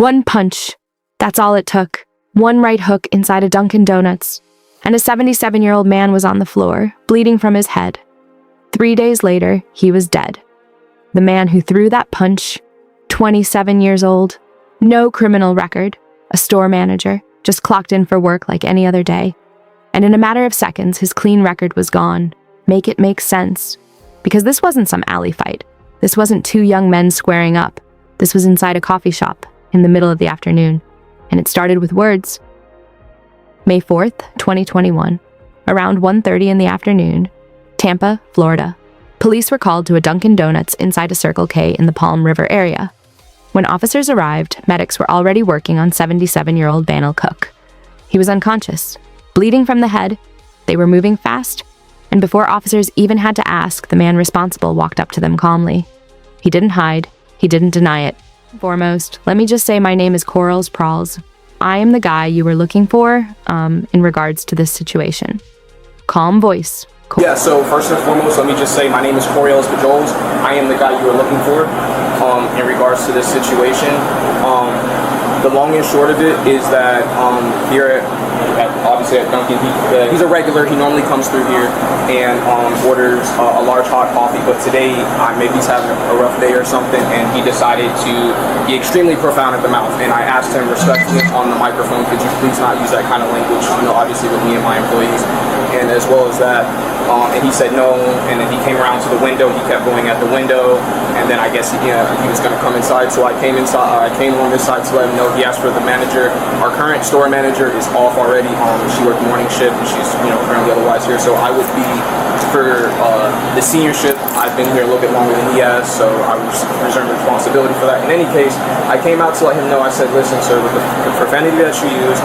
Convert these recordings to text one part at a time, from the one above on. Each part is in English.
One punch. That's all it took. One right hook inside a Dunkin Donuts. And a 77-year-old man was on the floor, bleeding from his head. 3 days later, he was dead. The man who threw that punch, 27 years old, no criminal record, a store manager, just clocked in for work like any other day. And in a matter of seconds, his clean record was gone. Make it make sense. Because this wasn't some alley fight. This wasn't two young men squaring up. This was inside a coffee shop in the middle of the afternoon. And it started with words. May 4th, 2021, around 1:30 in the afternoon, Tampa, Florida. Police were called to a Dunkin Donuts inside a Circle K in the Palm River area. When officers arrived, medics were already working on 77-year-old Vonelle Cook. He was unconscious, bleeding from the head. They were moving fast, and before officers even had to ask, the man responsible walked up to them calmly. He didn't hide. He didn't deny it. Foremost, let me just say my name is Cory Pujols. I am the guy you were looking for in regards to this situation. Calm voice. Yeah, so first and foremost, let me just say my name is Cory Pujols. I am the guy you were looking for in regards to this situation. The long and short of it is that here obviously at Dunkin, he's a regular. He normally comes through here and orders a large hot coffee, but today maybe he's having a rough day or something, and he decided to be extremely profound at the mouth. And I asked him respectfully on the microphone, could you please not use that kind of language, obviously with me and my employees, and as well as that. And he said no, and then he came around to the window. He kept going at the window, and then I guess he was going to come inside. So I came inside. I came on this side to let him know. He asked for the manager. Our current store manager is off already. She worked morning shift, and she's currently otherwise here. So I would be for the senior shift. I've been here a little bit longer than he has, so I was reserving responsibility for that. In any case, I came out to let him know. I said, listen, sir, with the profanity that you use,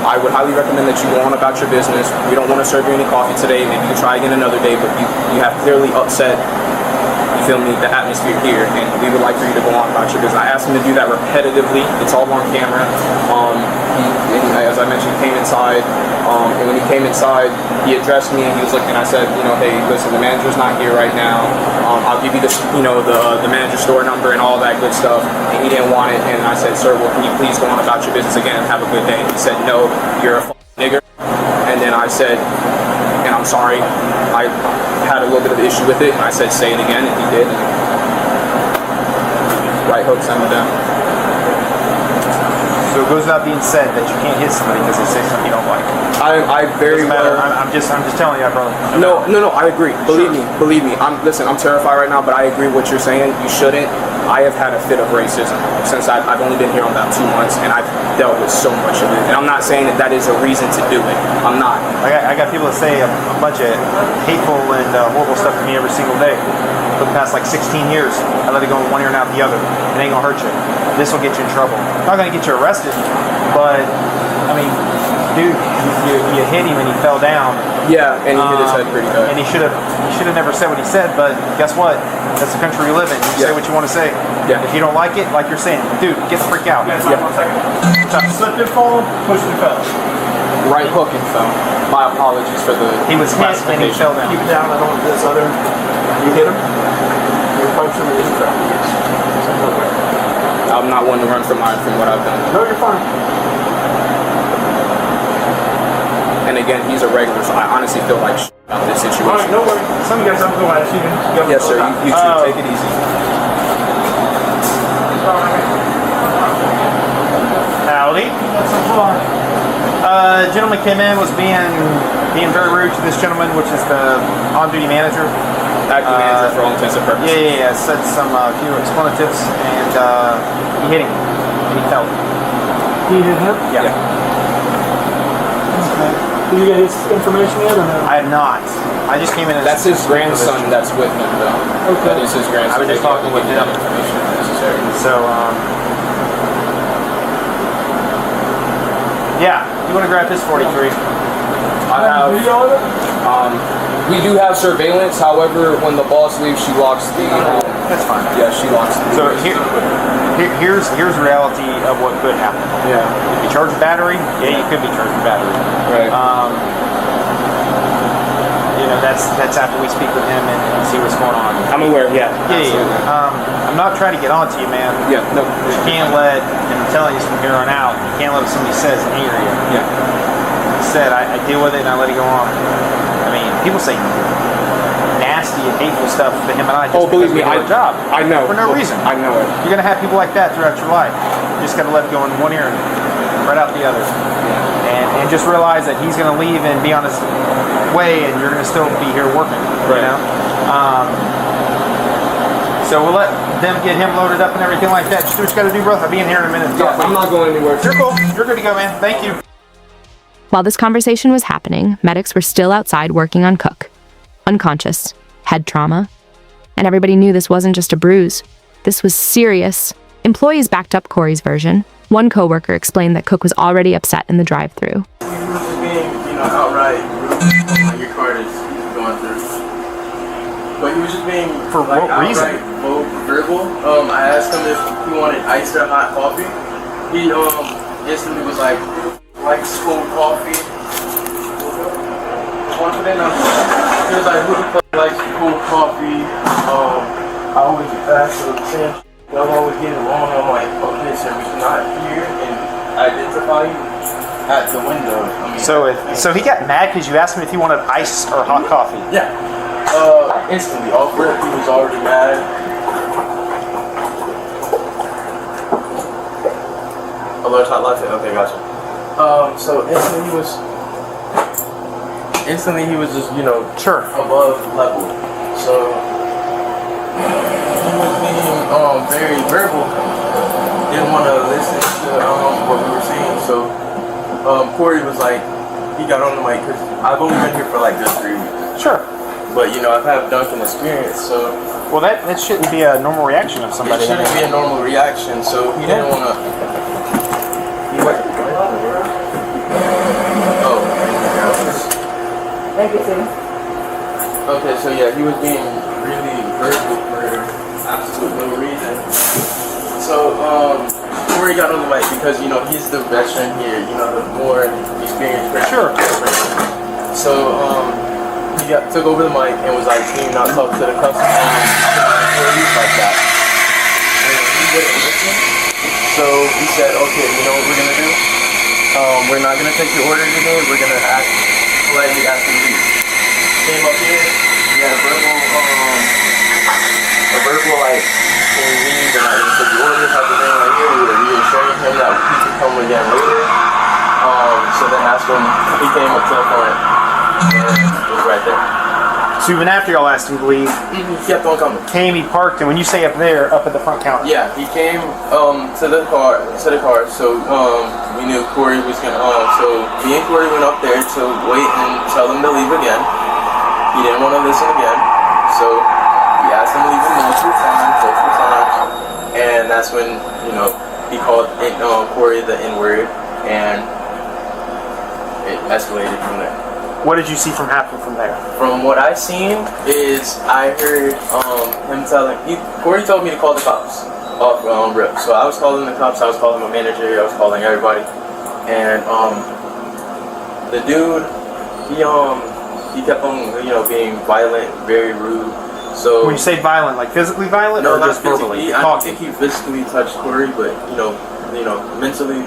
I would highly recommend that you go on about your business. We don't want to serve you any coffee today. Maybe you can try again another day, but you have clearly upset, you feel me, the atmosphere here, and we would like for you to go on about your business. I asked him to do that repetitively. It's all on camera. As I mentioned, he came inside, and when he came inside, he addressed me and he was looking. I said, hey, listen, the manager's not here right now. I'll give you the manager's store number and all that good stuff. And he didn't want it, and I said, sir, well, can you please go on about your business again and have a good day? And he said, no, you're a nigger. And then I said, and I'm sorry, I had a little bit of an issue with it, and I said, say it again, and he did. Right hook, send him down. So it goes without being said that you can't hit somebody because they say something you don't like. I very well. I'm just telling you, brother. No, I agree. Believe me. I'm terrified right now, but I agree what you're saying. You shouldn't. I have had a fit of racism since I've only been here about 2 months, and I've dealt with so much of it. And I'm not saying that is a reason to do it. I'm not. I got people that say a bunch of hateful and horrible stuff to me every single day. For the past 16 years, I let it go in one ear and out the other. It ain't gonna hurt you. This will get you in trouble. Not gonna get you arrested, but I mean, dude, you hit him and he fell down. Yeah, and he hit his head pretty bad. And he should have never said what he said. But guess what? That's the country we live in. You say what you want to say. Yeah. If you don't like it, like you're saying, dude, get the freak out. Yeah. 1 second. Slipped and fall, pushed and fell. Right hook and fell. My apologies for the. He was hit and he fell down. Keep it down. I don't want this other. You hit him. You punch him and he fell. Okay. I'm not one to run from what I've done. No, you're fine. And again, he's a regular, so I honestly feel like about this situation. All right, no worries. Some of you guys have to go at you. Yes, sir. You too. Take it easy. Howdy. Gentleman came in, was being very rude to this gentleman, which is the on-duty manager. Acting manager for all intents and purposes. Yeah. Said some few expletives, and he hit him, and he fell. He hit him? Yeah. Okay. Did you get his information yet or no? I have not. I just came in. That's his grandson that's with him, though. Okay. That is his grandson. I was just talking with him. Information necessary. So, yeah, you want to grab this 43? I have. Video of it? We do have surveillance. However, when the boss leaves, she locks the. That's fine. Yeah, she locks the. So here's the reality of what could happen. Yeah. If you charge a battery, yeah, you could be charged a battery. Right. that's after we speak with him and see what's going on. I'm aware. Yeah. I'm not trying to get on to you, man. Yeah. No. You can't let, and I'm telling you from here on out, you can't let what somebody says anger you. Yeah. Said I deal with it and I let it go on. I mean, people say nasty and hateful stuff to him and I just believe me, we do our job. I know. For no reason. I know it. You're gonna have people like that throughout your life. You just gotta let it go in one ear and right out the other. And just realize that he's gonna leave and be on his way and you're gonna still be here working. Right. You know? So we'll let them get him loaded up and everything like that. Just do what you gotta do, bro. I'll be in here in a minute. Yeah, I'm not going anywhere. You're cool. You're good to go, man. Thank you. While this conversation was happening, medics were still outside working on Cook. Unconscious, head trauma. And everybody knew this wasn't just a bruise. This was serious. Employees backed up Cory's version. One coworker explained that Cook was already upset in the drive-thru. He was just being, outright rude when your card is going through. But he was just being For what reason? verbal. I asked him if he wanted iced or hot coffee. He instantly was like cold coffee. Confident. He was like, who the fuck likes cold coffee? I always ask the same. Y'all always get it wrong. I'm like, okay, sir, we cannot hear and identify you at the window. So he got mad because you asked him if he wanted ice or hot coffee. Yeah. Instantly off rip, he was already mad. A large hot latte. Okay, gotcha. So instantly he was just Sure. above level. So he was being very verbal. Didn't want to listen to what we were saying. So Cory was like, he got on the mic because I've only been here for like just 3 weeks. Sure. But I've had Dunkin experience, so Well, that shouldn't be a normal reaction of somebody. it shouldn't be a normal reaction. So he didn't want to. Thank you, Tim. Okay, so yeah, he was being really verbal for absolute no reason. So Cory got on the mic because he's the veteran here, the more experienced person. Sure. So he took over the mic and was like, "Can you not talk to the customer employees like that?" And he wouldn't listen. So he said, "Okay, you know what we're gonna do? We're not gonna take your order today. We're gonna politely ask you to leave." Came up here, we had a verbal like, "Can you leave? We're not gonna take your order," type of thing right here. We were reassuring him that he could come again later. So then that's when he came up to the front and was right there. So even after y'all asked him to leave, He kept on coming. he parked, and when you say up there, up at the front counter. Yeah, he came to the car. So we knew Cory was gonna. So me and Cory went up there to wait and tell him to leave again. He didn't want to listen again, so we asked him to leave multiple times, and that's when he called Cory the N-word, and it escalated from there. What did you see happen from there? From what I seen is I heard him Cory told me to call the cops off rip. So I was calling the cops, I was calling my manager, I was calling everybody. And the dude, he kept on being violent, very rude. So When you say violent, like physically violent, no, or not just verbally? physically. I don't think he physically touched Cory, but mentally,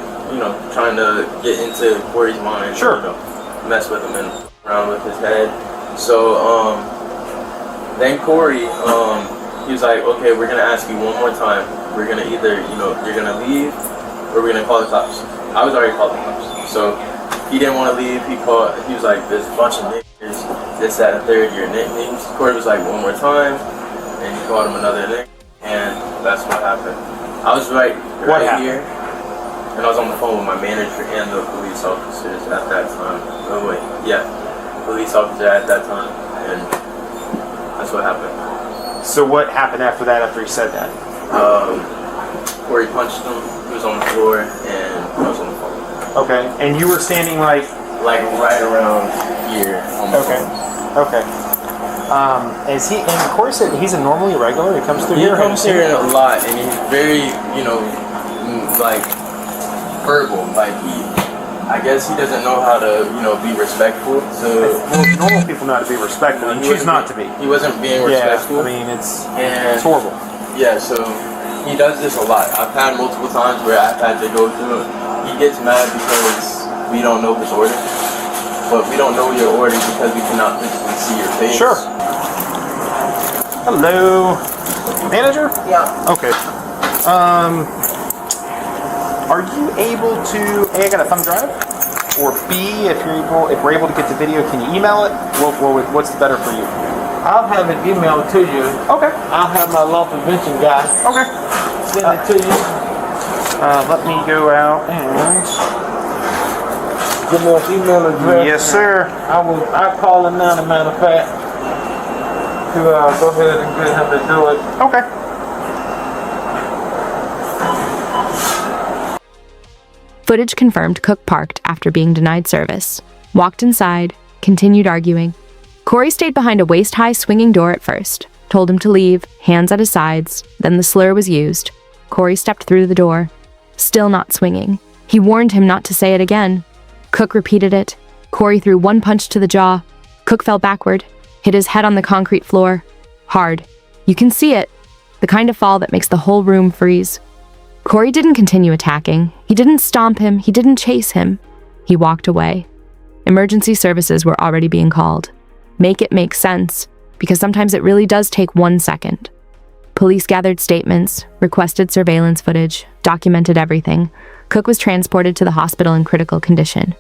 trying to get into Cory's mind. Sure. Mess with him and around with his head. So then Cory, he was like, "Okay, we're gonna ask you one more time. We're gonna either you're gonna leave or we're gonna call the cops." I was already calling the cops, so he didn't want to leave. He was like, "There's a bunch of niggas, this, that, and third, your nicknames." Cory was like, "One more time," and he called him another nick, and that's what happened. I was right here. And I was on the phone with my manager and the police officers at that time. Police officer at that time, and that's what happened. So what happened after that, after he said that? Cory punched him, he was on the floor, and I was on the phone. Okay, and you were standing like right around here on the phone. Okay. Is he? And Cory said he's a normally irregular. He comes through He here. comes here a lot, and he's very, like verbal. Like I guess he doesn't know how to, you know, be respectful. So Well, normal people know how to be respectful, and choose not to be. He wasn't being Yeah, respectful. I mean, it's And- horrible. Yeah, so he does this a lot. I've had multiple times where I've had to go through it. He gets mad because we don't know his order. But we don't know your order because we cannot physically see your face. Sure. Hello, manager? Yeah. Okay. Are you able to? A, I got a thumb drive, or B, if we're able to get the video, can you email it? What's the better for you? I'll have it emailed to you. Okay. I'll have my law prevention guy Okay. send it to you. Let me go out and. Give me an email address. Yes, sir. I'll call him now, as a matter of fact, to go ahead and get him to do it. Okay. Footage confirmed Cook parked after being denied service, walked inside, continued arguing. Cory stayed behind a waist-high swinging door at first, told him to leave, hands at his sides, then the slur was used. Cory stepped through the door, still not swinging. He warned him not to say it again. Cook repeated it. Cory threw one punch to the jaw. Cook fell backward, hit his head on the concrete floor. Hard. You can see it. The kind of fall that makes the whole room freeze. Cory didn't continue attacking. He didn't stomp him. He didn't chase him. He walked away. Emergency services were already being called. Make it make sense, because sometimes it really does take 1 second. Police gathered statements, requested surveillance footage, documented everything. Cook was transported to the hospital in critical condition.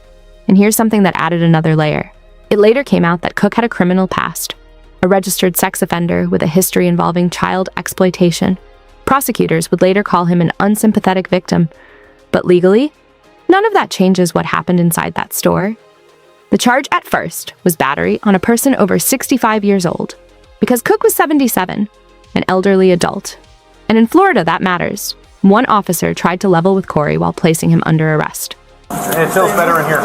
And here's something that added another layer. It later came out that Cook had a criminal past, a registered sex offender with a history involving child exploitation. Prosecutors would later call him an unsympathetic victim. But legally, none of that changes what happened inside that store. The charge at first was battery on a person over 65 years old, because Cook was 77, an elderly adult. And in Florida, that matters. One officer tried to level with Cory while placing him under arrest. It feels better in here.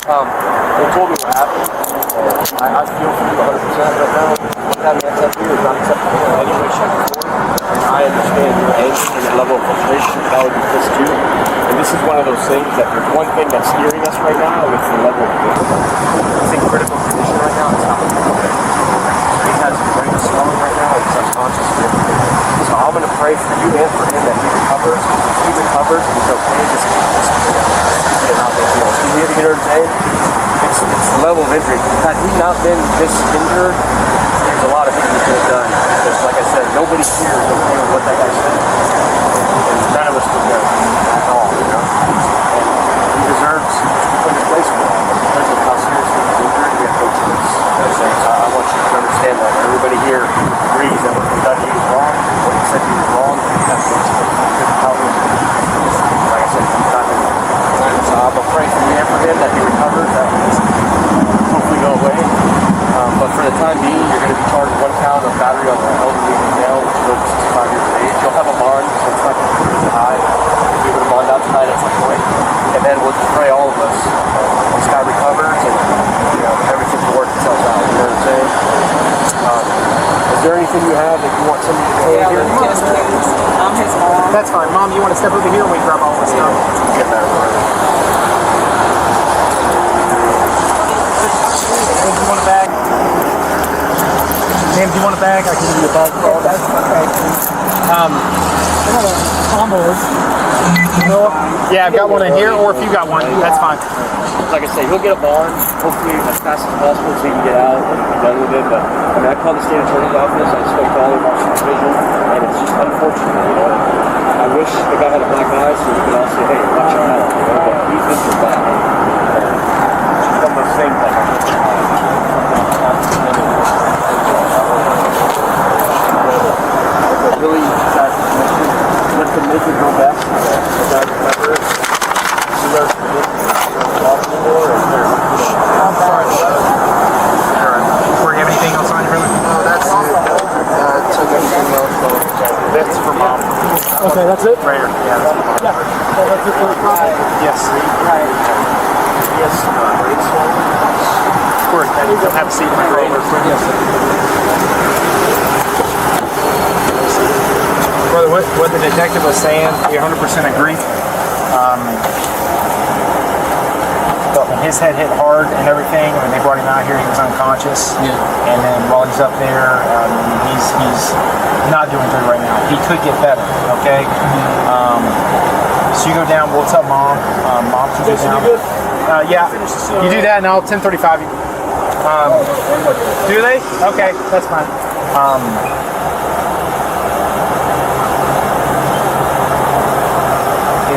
They told me what happened. I feel for you 100% right now. What happened at Tampa is not acceptable in any way, shape, or form. And I understand your angst and your level of frustration, but I would be pissed too. And this is one of those things that there's one thing that's steering us right now, it's the level of this. He's in critical condition right now. It's not okay. He has his brain swelling right now. He's unconscious and everything. So I'm going to pray for you and for him that he recovers. If he recovers and he's okay, just get out there. You hear what I'm saying? It's the level of injury. Had he not been this injured, there's a lot of things he could have done. Because like I said, nobody here is okay with what that guy said. And none of us would know at all, you know? And he deserves to put in his place for that. But because of how seriously he's injured, we have no choice. So I want you to understand that. Everybody here agrees that what Kentucky is wrong, what he said he was wrong, and he has no choice. Because of how he was injured. Like I said, he's not in so I'm going to pray for you and for him that he recovers, that he hopefully go away. But for the time being, you're going to be charged 1 count of battery on the elderly male, which is over 65 years of age. You'll have a bond, so it's not going to be too high. You'll be able to bond out tonight at some point. And then we'll just pray all of us. This guy recovers and everything will work itself out. You know what I'm saying? Is there anything you have that you want somebody to say here? Yes, please. I'm his mom. That's fine. Mom, you want to step over here and we grab all this stuff? Get that right. Do you want a bag? Ma'am, do you want a bag? I can give you a bag for all that. Okay. Combos. Yeah, I've got one in here, or if you got one, that's fine. Like I say, he'll get a bond, hopefully as fast as possible so he can get out and be done with it. But I mean, I called the state attorney's office, I spoke to all of our supervision, and it's just unfortunate, you know. I wish the guy had a black eye so we could all say, hey, watch your mouth, you know, but he's injured bad. It's one of those things like really sad situation. Let them make it go best. The guy recover it. You guys I'm sorry. Corey, you have anything else on you, really? No, that's it. Took everything else. That's for Mom. Okay, that's it? Right here. Yeah, that's it. Yeah. So that's it for the process? Yes. Yes, great swallow. Corey, have a seat in my rover. Brother, what the detective was saying, we 100% agree. But when his head hit hard and everything, when they brought him out here, he was unconscious. Yeah. And then while he's up there, he's not doing good right now. He could get better, okay? So you go down, we'll tell Mom. Mom can go down. Yeah, you do that and I'll 10:35 you. Do they? Okay, that's fine.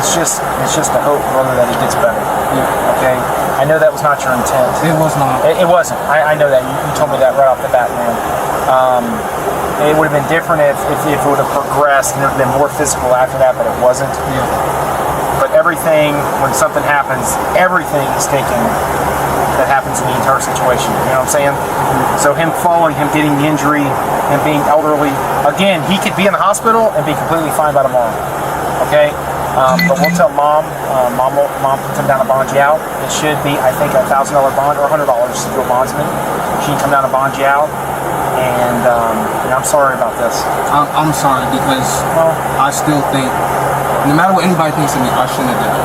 It's just a hope, brother, that it gets better. Yeah. Okay? I know that was not your intent. It was not. It wasn't. I know that. You told me that right off the bat, man. It would have been different if it would have progressed and it would have been more physical after that, but it wasn't. Yeah. But everything, when something happens, everything is taken that happens in the entire situation. You know what I'm saying? So him falling, him getting the injury, him being elderly, again, he could be in the hospital and be completely fine by tomorrow. Okay? But we'll tell Mom. Mom can come down and bond you out. It should be, I think, a $1,000 bond or $100 to do a bondsman. She can come down and bond you out. And I'm sorry about this. I'm sorry because I still think, no matter what anybody thinks of me, I shouldn't have done it.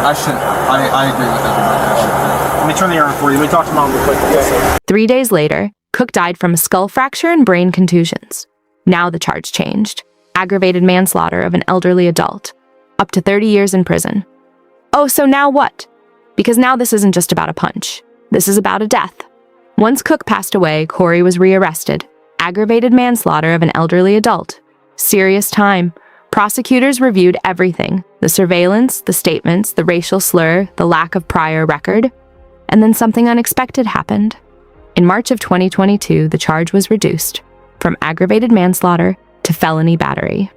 I shouldn't. I agree with everybody. I shouldn't. Let me turn the urn for you. Let me talk to Mom real quick. Okay. 3 days later, Cook died from a skull fracture and brain contusions. Now the charge changed. Aggravated manslaughter of an elderly adult. Up to 30 years in prison. Oh, so now what? Because now this isn't just about a punch. This is about a death. Once Cook passed away, Cory was rearrested. Aggravated manslaughter of an elderly adult. Serious time. Prosecutors reviewed everything. The surveillance, the statements, the racial slur, the lack of prior record. And then something unexpected happened. In March of 2022, the charge was reduced from aggravated manslaughter to felony battery.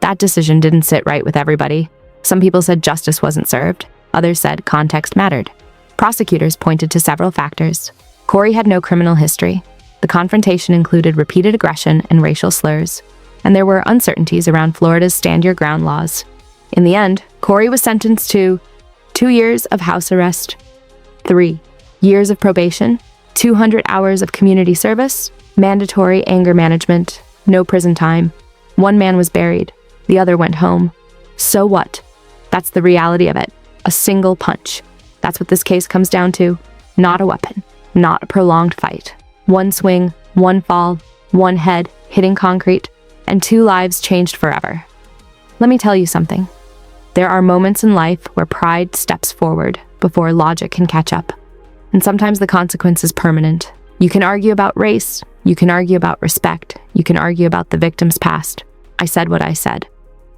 That decision didn't sit right with everybody. Some people said justice wasn't served. Others said context mattered. Prosecutors pointed to several factors. Cory had no criminal history. The confrontation included repeated aggression and racial slurs. And there were uncertainties around Florida's stand your ground laws. In the end, Cory was sentenced to 2 years of house arrest, 3 years of probation, 200 hours of community service, mandatory anger management, no prison time. 1 man was buried. The other went home. So what? That's the reality of it. A single punch. That's what this case comes down to. Not a weapon. Not a prolonged fight. 1 swing, 1 fall, 1 head hitting concrete, and 2 lives changed forever. Let me tell you something. There are moments in life where pride steps forward before logic can catch up. And sometimes the consequence is permanent. You can argue about race. You can argue about respect. You can argue about the victim's past. I said what I said.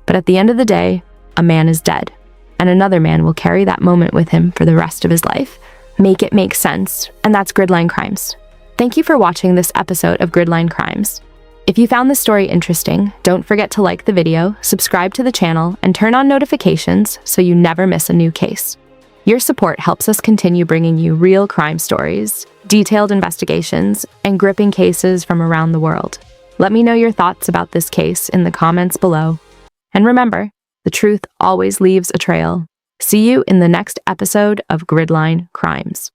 But at the end of the day, a man is dead, and another man will carry that moment with him for the rest of his life. Make it make sense, and that's Gridline Crimes. Thank you for watching this episode of Gridline Crimes. If you found this story interesting, don't forget to like the video, subscribe to the channel, and turn on notifications so you never miss a new case. Your support helps us continue bringing you real crime stories, detailed investigations, and gripping cases from around the world. Let me know your thoughts about this case in the comments below. And remember, the truth always leaves a trail. See you in the next episode of Gridline Crimes.